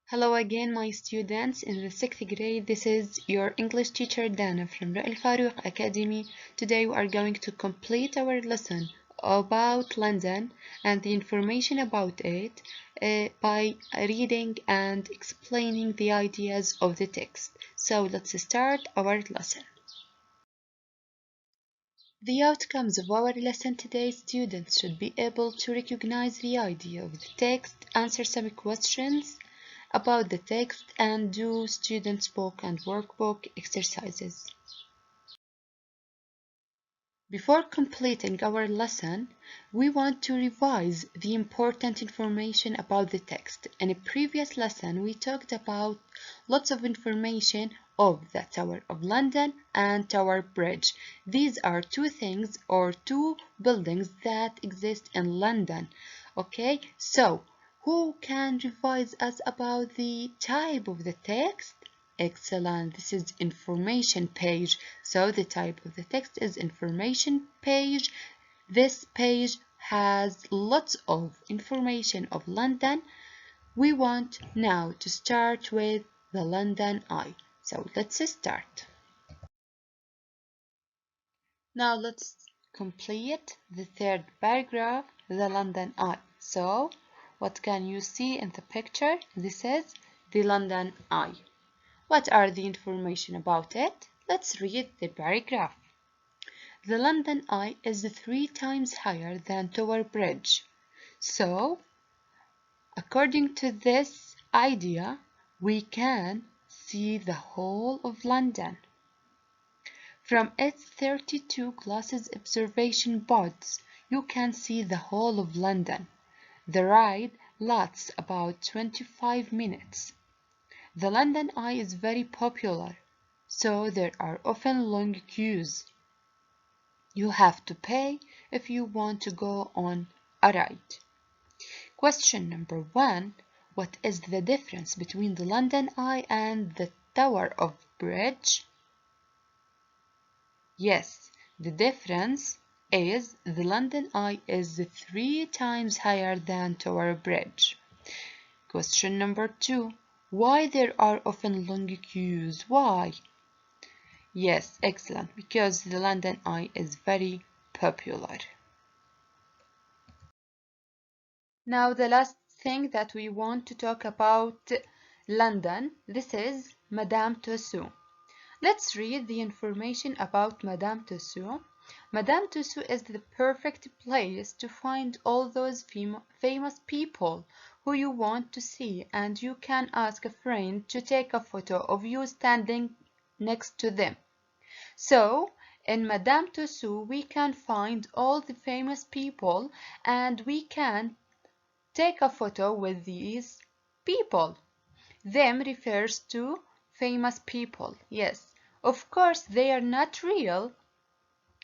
Hello again, my students. In the 6th grade, this is your English teacher Dana from Al Farouk Academy. Today we are going to complete our lesson about London and the information about it by reading and explaining the ideas of the text. So let's start our lesson. The outcomes of our lesson today, students should be able to recognize the idea of the text, answer some questions about the text, and do students' book and workbook exercises. Before completing our lesson, we want to revise the important information about the text. In a previous lesson, we talked about lots of information of the Tower of London and Tower Bridge. These are two things or two buildings that exist in London. Okay, so who can revise us about the type of the text? Excellent. This is information page. So the type of the text is information page. This page has lots of information of London. We want now to start with the London Eye. So let's start. Now let's complete the third paragraph, the London Eye. So what can you see in the picture? This is the London Eye. What are the information about it? Let's read the paragraph. The London Eye is 3 times higher than Tower Bridge. So, according to this idea, we can see the whole of London. From its 32 glasses observation pods, you can see the whole of London. The ride lasts about 25 minutes. The London Eye is very popular, so there are often long queues. You have to pay if you want to go on a ride. Question number 1. What is the difference between the London Eye and the Tower of Bridge? Yes, the difference is the London Eye is 3 times higher than Tower Bridge. Question number 2. Why there are often long queues? Why? Yes, excellent, because the London Eye is very popular. Now the last thing that we want to talk about London, this is Madame Tussoon. Let's read the information about Madame Tussoon. Madame Tussoon is the perfect place to find all those famous people who you want to see, and you can ask a friend to take a photo of you standing next to them. So, in Madame Tussaud, we can find all the famous people and we can take a photo with these people. Them refers to famous people. Yes, of course they are not real.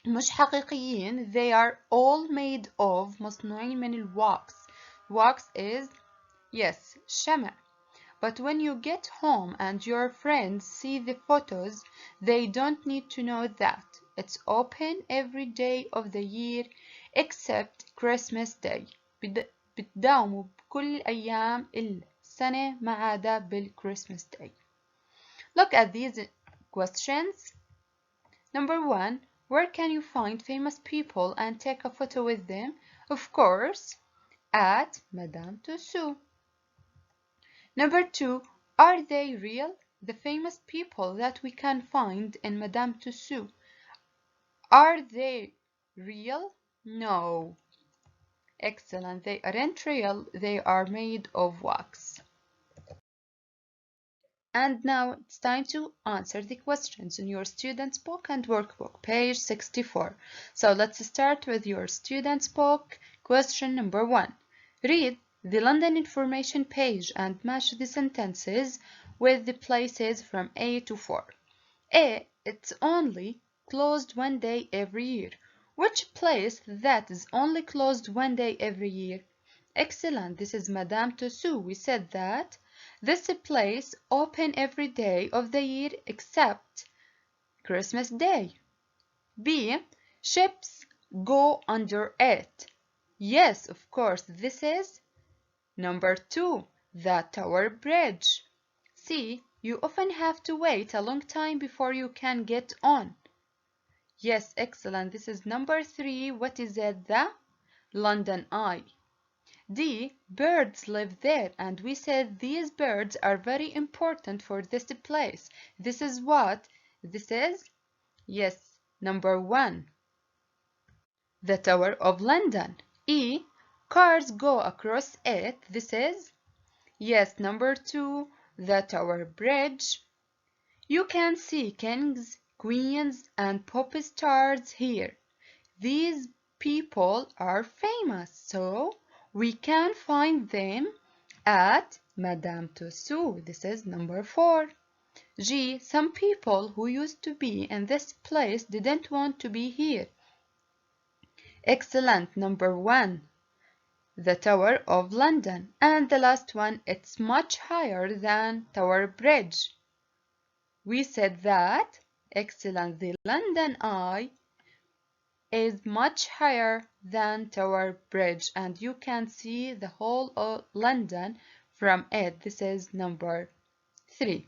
مش حقيقيين. They are all made of مصنوعين من الواكس. Wax is, yes, شمع. But when you get home and your friends see the photos, they don't need to know that. It's open every day of the year except Christmas Day. بتداوموا بكل أيام السنة ما عدا بالChristmas Day. Look at these questions. Number 1. Where can you find famous people and take a photo with them? Of course, at Madame Tussaud. Number 2. Are they real? The famous people that we can find in Madame Tussaud. Are they real? No. Excellent. They aren't real. They are made of wax. And now it's time to answer the questions in your student's book and workbook, page 64. So let's start with your student's book. Question number 1. Read the London information page and match the sentences with the places from A to 4. A. It's only closed one day every year. Which place that is only closed one day every year? Excellent. This is Madame Tussaud. We said that this place open every day of the year except Christmas Day. B. Ships go under it. Yes, of course. This is number 2, the Tower Bridge. C. You often have to wait a long time before you can get on. Yes, excellent. This is number 3. What is it? The London Eye. D. Birds live there, and we said these birds are very important for this place. This is what? This is, yes, number 1. The Tower of London. E. Cars go across it. This is, yes, number 2. The Tower Bridge. You can see kings, queens, and pop stars here. These people are famous, so we can find them at Madame Tussauds. This is number 4. G. Some people who used to be in this place didn't want to be here. Excellent. Number 1. The Tower of London. And the last one, it's much higher than Tower Bridge. We said that. Excellent. The London Eye is much higher than Tower Bridge, and you can see the whole of London from it. This is number 3.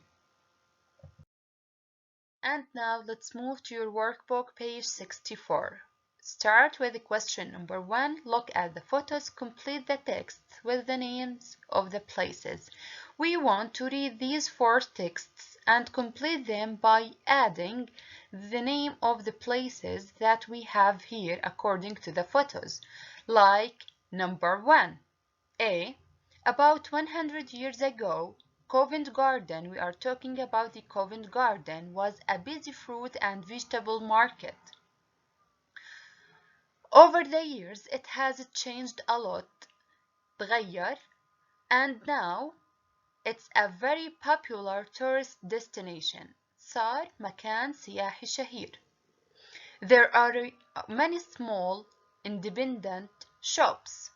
And now let's move to your workbook, page 64. Start with the question number 1. Look at the photos. Complete the text with the names of the places. We want to read these 4 texts and complete them by adding the name of the places that we have here according to the photos. Like number 1. A. About 100 years ago, Covent Garden, we are talking about the Covent Garden, was a busy fruit and vegetable market. Over the years, it has changed a lot, تغير, and now it's a very popular tourist destination. صار مكان سياحي شهير. There are many small independent shops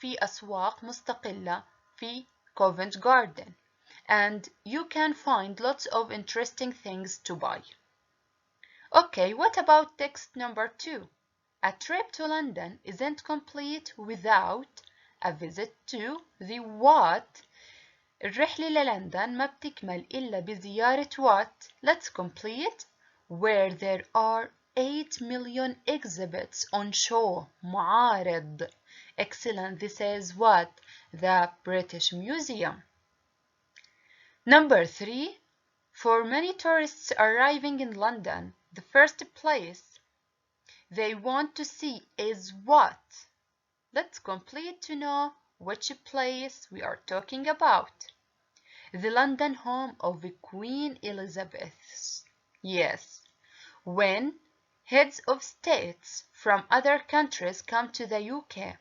في أسواق مستقلة في Covent Garden, and you can find lots of interesting things to buy. Okay, what about text number 2? A trip to London isn't complete without a visit to the what? الرحلة للندن ما بتكمل إلا بزيارة what? Let's complete. Where there are 8 million exhibits on show. معارض. Excellent. This is what? The British Museum. Number 3. For many tourists arriving in London, the first place they want to see is what? Let's complete to know which place we are talking about. The London home of Queen Elizabeth. Yes. When heads of states from other countries come to the UK,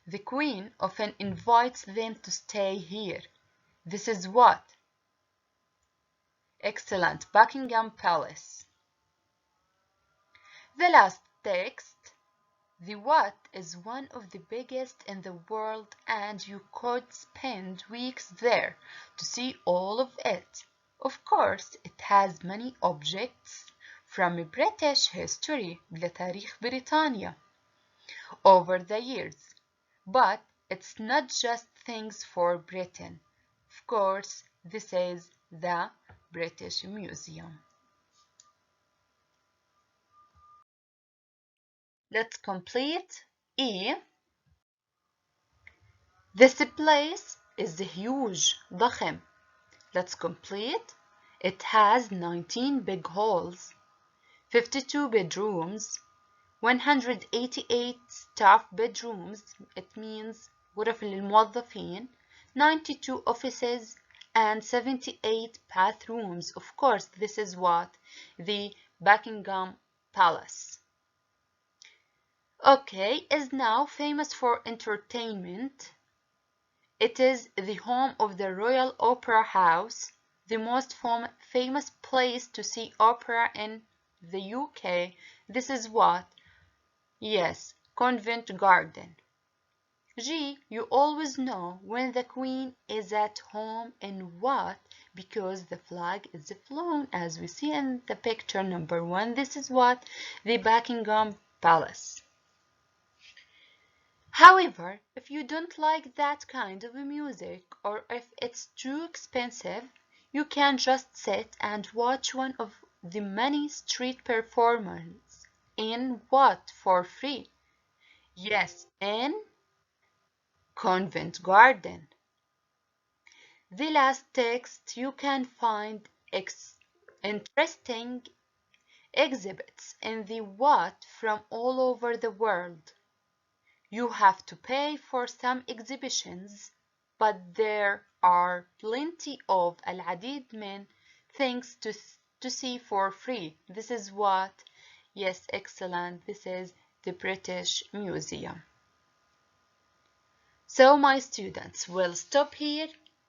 the Queen often invites them to stay here. This is what? Excellent. Buckingham Palace. The last text. The what is one of the biggest in the world, and you could spend weeks there to see all of it. Of course, it has many objects from British history لتاريخ بريطانيا over the years. But it's not just things for Britain. Of course, this is the British Museum. Let's complete E. This place is huge, ضخم. Let's complete. It has 19 big halls, 52 bedrooms, 188 staff bedrooms, it means غرف للموظفين, 92 offices, and 78 bathrooms. Of course, this is what? The Buckingham Palace. Okay, is now famous for entertainment. It is the home of the Royal Opera House, the most famous place to see opera in the UK. This is what? Yes, Covent Garden. G. You always know when the Queen is at home in what? Because the flag is flown, as we see in the picture number 1. This is what? The Buckingham Palace. However, if you don't like that kind of music, or if it's too expensive, You can just sit and watch one of the many street performers. In what? For free? Yes, in Covent Garden. The last text, you can find interesting exhibits in the what from all over the world. You have to pay for some exhibitions, but there are plenty of العديد من things to see for free. This is what? Yes, excellent. This is the British Museum. So my students, will stop here.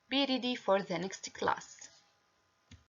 Be ready for the next class.